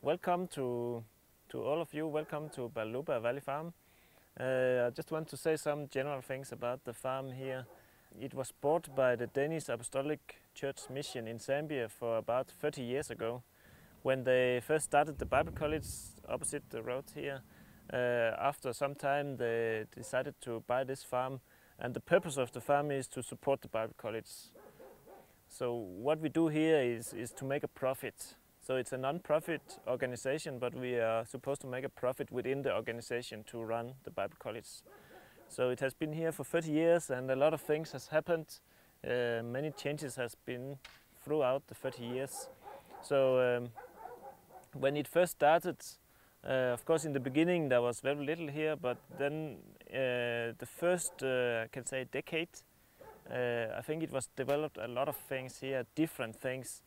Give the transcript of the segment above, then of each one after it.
Welcome to all of you. Welcome to Baluba Valley Farm. I just want to say some general things about the farm here. It was bought by the Danish Apostolic Church Mission in Zambia for about 30 years ago. When they first started the Bible College opposite the road here, after some time they decided to buy this farm, and the purpose of the farm is to support the Bible College. So what we do here is to make a profit. So it's a non-profit organization, but we are supposed to make a profit within the organization to run the Bible College. So it has been here for 30 years and a lot of things has happened. Many changes has been throughout the 30 years. So when it first started, of course in the beginning there was very little here, but then the first, I can say, decade, I think it was developed a lot of things here, different things.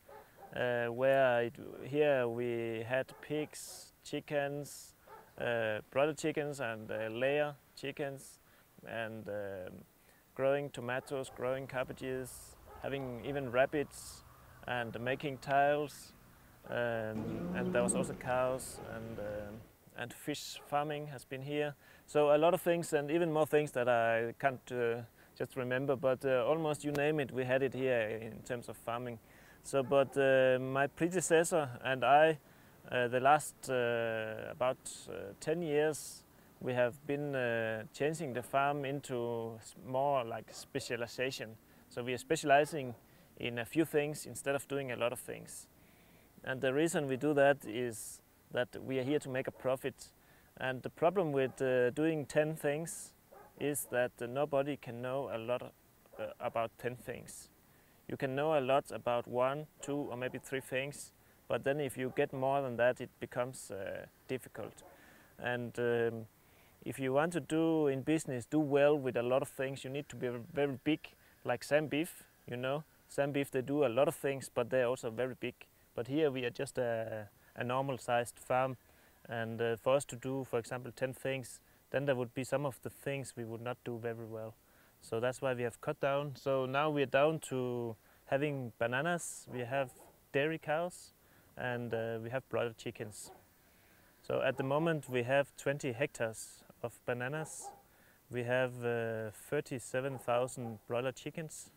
Here we had pigs, chickens, broiler chickens and layer chickens, and growing tomatoes, growing cabbages, having even rabbits and making tiles, and there was also cows and fish farming has been here. So a lot of things and even more things that I can't just remember, but almost you name it, we had it here in terms of farming. So, but my predecessor and I, the last about 10 years, we have been changing the farm into more like specialization. So we are specializing in a few things instead of doing a lot of things. And the reason we do that is that we are here to make a profit. And the problem with doing 10 things is that nobody can know a lot about 10 things. You can know a lot about 1, 2 or maybe 3 things, but then if you get more than that it becomes difficult. And if you want to do in business, do well with a lot of things, you need to be very big, like Zambia, you know. Zambia, they do a lot of things, but they're also very big. But here we are just a normal sized farm, and for us to do, for example, 10 things, then there would be some of the things we would not do very well. So that's why we have cut down. So now we are down to having bananas, we have dairy cows, and we have broiler chickens. So at the moment we have 20 hectares of bananas. We have 37,000 broiler chickens.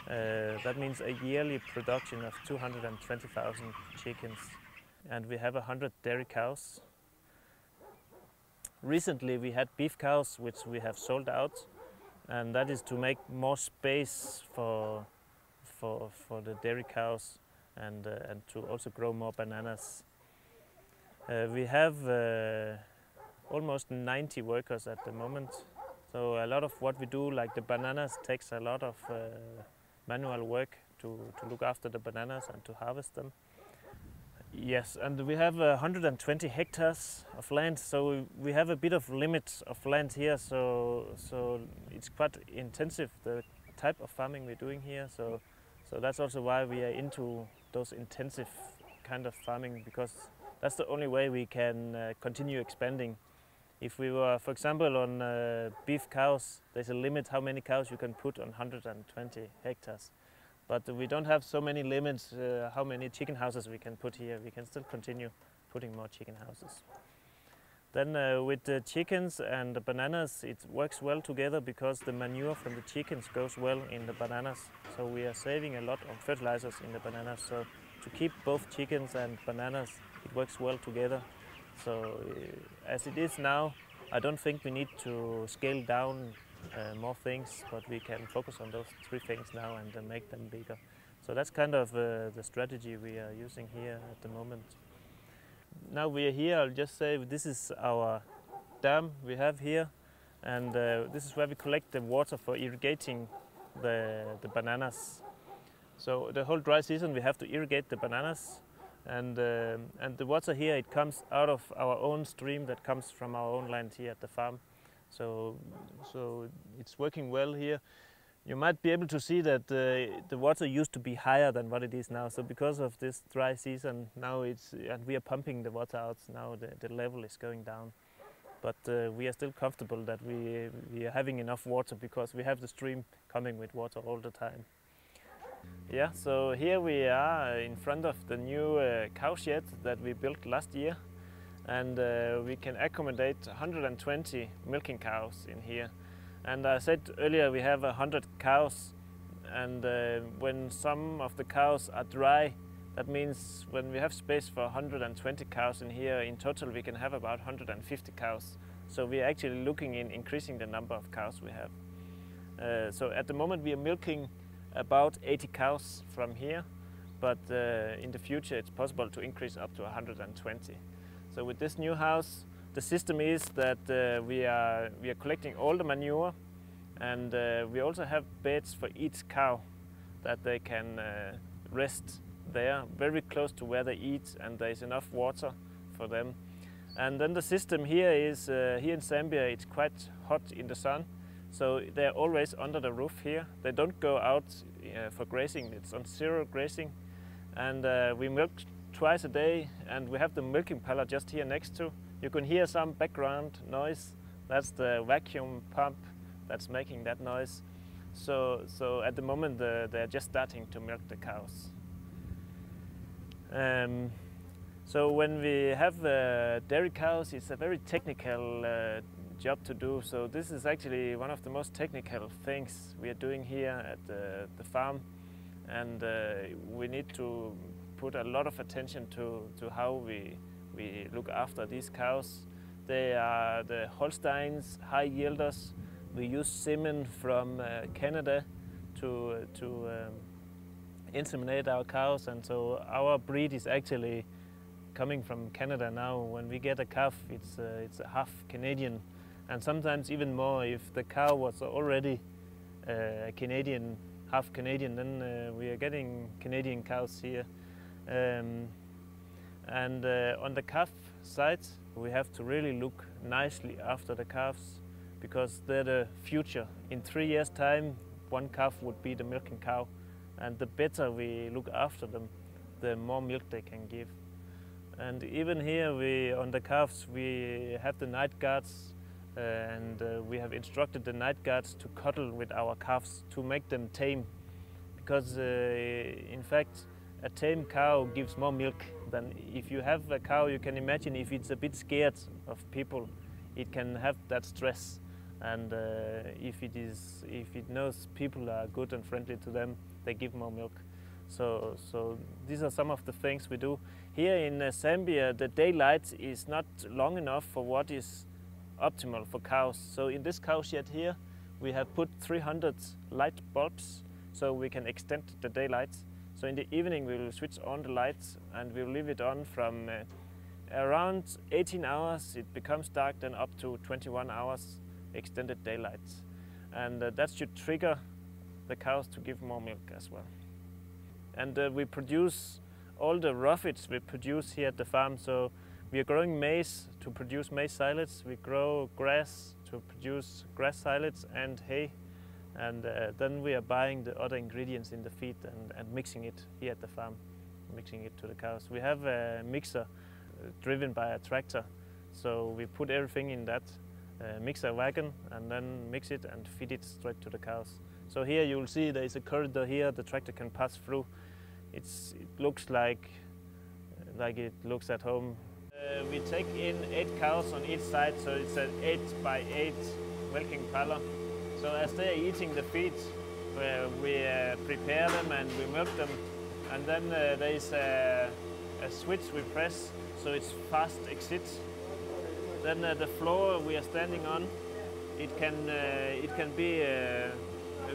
That means a yearly production of 220,000 chickens. And we have 100 dairy cows. Recently we had beef cows, which we have sold out. And that is to make more space for the dairy cows and to also grow more bananas. We have almost 90 workers at the moment. So a lot of what we do, like the bananas, takes a lot of manual work to look after the bananas and to harvest them. Yes, and we have 120 hectares of land, so we have a bit of limit of land here, so it's quite intensive, the type of farming we're doing here. So that's also why we are into those intensive kind of farming, because that's the only way we can continue expanding. If we were, for example, on beef cows, there's a limit how many cows you can put on 120 hectares. But we don't have so many limits how many chicken houses we can put here. We can still continue putting more chicken houses. Then with the chickens and the bananas, it works well together because the manure from the chickens goes well in the bananas. So we are saving a lot of fertilizers in the bananas. So to keep both chickens and bananas, it works well together. So as it is now, I don't think we need to scale down more things, but we can focus on those 3 things now and make them bigger. So that's kind of the strategy we are using here at the moment. Now we are here, I'll just say this is our dam we have here, and this is where we collect the water for irrigating the bananas. So the whole dry season we have to irrigate the bananas, and the water here, it comes out of our own stream that comes from our own land here at the farm. So it's working well here. You might be able to see that the water used to be higher than what it is now. So because of this dry season, now and we are pumping the water out, now the level is going down. But we are still comfortable that we are having enough water because we have the stream coming with water all the time. Yeah, so here we are in front of the new cow shed that we built last year, and we can accommodate 120 milking cows in here. And I said earlier we have 100 cows, and when some of the cows are dry, that means when we have space for 120 cows in here, in total we can have about 150 cows. So we are actually looking in increasing the number of cows we have. So at the moment we are milking about 80 cows from here, but in the future it's possible to increase up to 120. So with this new house, the system is that we are collecting all the manure, and we also have beds for each cow that they can rest there, very close to where they eat, and there is enough water for them. And then the system here is, here in Zambia, it's quite hot in the sun, so they're always under the roof here. They don't go out for grazing, it's on zero grazing. And we milk twice a day, and we have the milking parlor just here next to. You can hear some background noise. That's the vacuum pump that's making that noise. So at the moment they're just starting to milk the cows. So when we have dairy cows, it's a very technical job to do. So this is actually one of the most technical things we are doing here at the farm, and we need to put a lot of attention to how we look after these cows. They are the Holsteins, high yielders. We use semen from Canada to inseminate our cows, and so our breed is actually coming from Canada now. When we get a calf, it's a half Canadian, and sometimes even more. If the cow was already Canadian, half Canadian, then we are getting Canadian cows here. And on the calf side, we have to really look nicely after the calves, because they're the future. In 3 years' time, one calf would be the milking cow, and the better we look after them, the more milk they can give. And even here, on the calves, we have the night guards, and we have instructed the night guards to cuddle with our calves to make them tame, because in fact, a tame cow gives more milk than if you have a cow. You can imagine if it's a bit scared of people, it can have that stress. And if it knows people are good and friendly to them, they give more milk. So these are some of the things we do. Here in Zambia, the daylight is not long enough for what is optimal for cows. So in this cow shed here, we have put 300 light bulbs so we can extend the daylight. So in the evening we will switch on the lights, and we'll leave it on from around 18 hours, it becomes dark, then up to 21 hours extended daylight. And that should trigger the cows to give more milk as well. And we produce all the roughage we produce here at the farm. So we are growing maize to produce maize silage, we grow grass to produce grass silage and hay. And then we are buying the other ingredients in the feed and mixing it here at the farm, mixing it to the cows. We have a mixer driven by a tractor, so we put everything in that mixer wagon and then mix it and feed it straight to the cows. So here you will see there is a corridor here the tractor can pass through. It looks like it looks at home. We take in 8 cows on each side, so it's an 8 by 8 milking parlor. So as they are eating the feed, we prepare them and we milk them, and then there is a switch we press, so it's fast exit. Then the floor we are standing on, it can be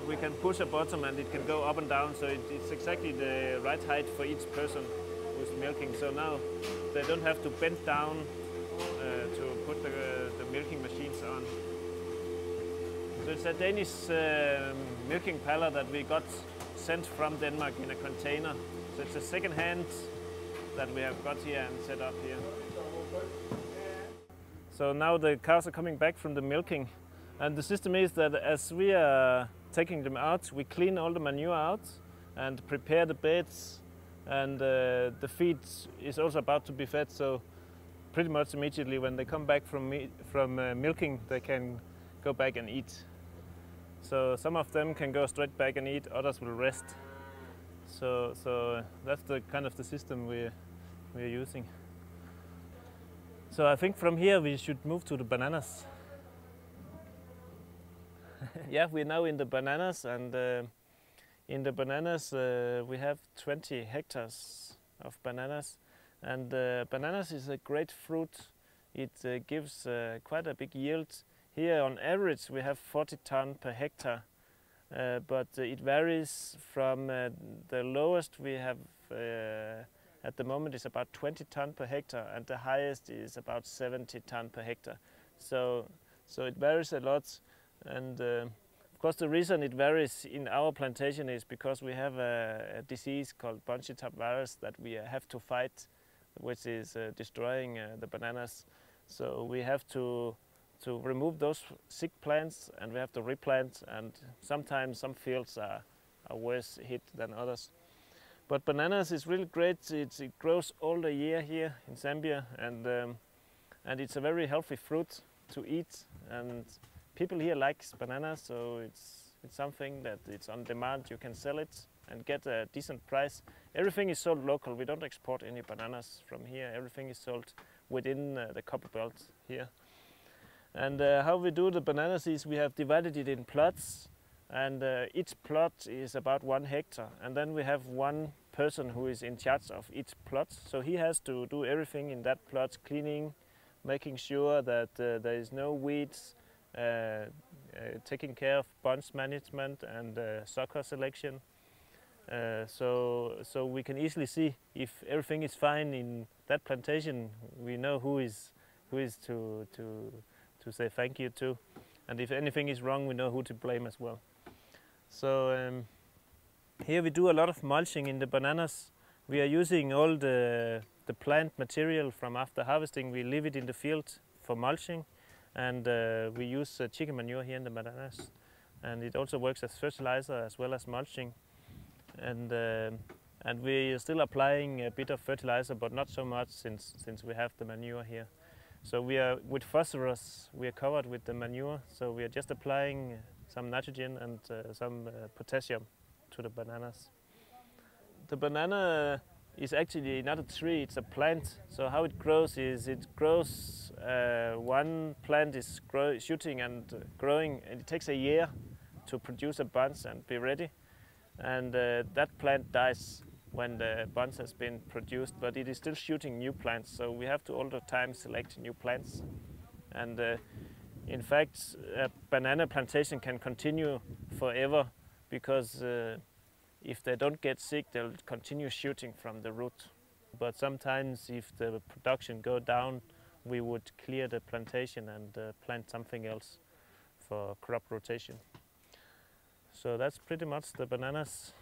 we can push a button and it can go up and down, so it's exactly the right height for each person who's milking. So now they don't have to bend down to put the milking machines on. So it's a Danish milking parlor that we got sent from Denmark in a container. So it's a second hand that we have got here and set up here. So now the cows are coming back from the milking, and the system is that as we are taking them out, we clean all the manure out and prepare the beds, and the feed is also about to be fed. So pretty much immediately when they come back from milking, they can go back and eat. So some of them can go straight back and eat, others will rest. So that's the kind of the system we're using. So I think from here we should move to the bananas. Yeah, we're now in the bananas, and in the bananas we have 20 hectares of bananas, and bananas is a great fruit. It gives quite a big yield. Here on average we have 40 tons per hectare, but it varies from the lowest we have at the moment is about 20 tons per hectare, and the highest is about 70 tons per hectare. So it varies a lot, and of course the reason it varies in our plantation is because we have a disease called bunchy top virus that we have to fight, which is destroying the bananas. So we have to remove those sick plants, and we have to replant, and sometimes some fields are worse hit than others. But bananas is really great. It grows all the year here in Zambia, and it's a very healthy fruit to eat, and people here like bananas, so it's something that it's on demand. You can sell it and get a decent price. Everything is sold local. We don't export any bananas from here. Everything is sold within the copper belt here. And how we do the bananas is we have divided it in plots, and each plot is about 1 hectare, and then we have one person who is in charge of each plot. So he has to do everything in that plot, cleaning, making sure that there is no weeds, taking care of bunch management and sucker selection. So we can easily see if everything is fine in that plantation. We know who is to say thank you to, and if anything is wrong, we know who to blame as well. So here we do a lot of mulching in the bananas. We are using all the plant material from after harvesting. We leave it in the field for mulching, and we use chicken manure here in the bananas, and it also works as fertilizer as well as mulching. And we are still applying a bit of fertilizer, but not so much since we have the manure here. So we are with phosphorus. We are covered with the manure, so we are just applying some nitrogen and some potassium to the bananas. The banana is actually not a tree; it's a plant. So how it grows is it grows. One plant is shooting and growing, and it takes a year to produce a bunch and be ready. And that plant dies when the bunch has been produced, but it is still shooting new plants, so we have to all the time select new plants. And in fact, a banana plantation can continue forever, because if they don't get sick, they'll continue shooting from the root. But sometimes if the production go down, we would clear the plantation and plant something else for crop rotation. So that's pretty much the bananas.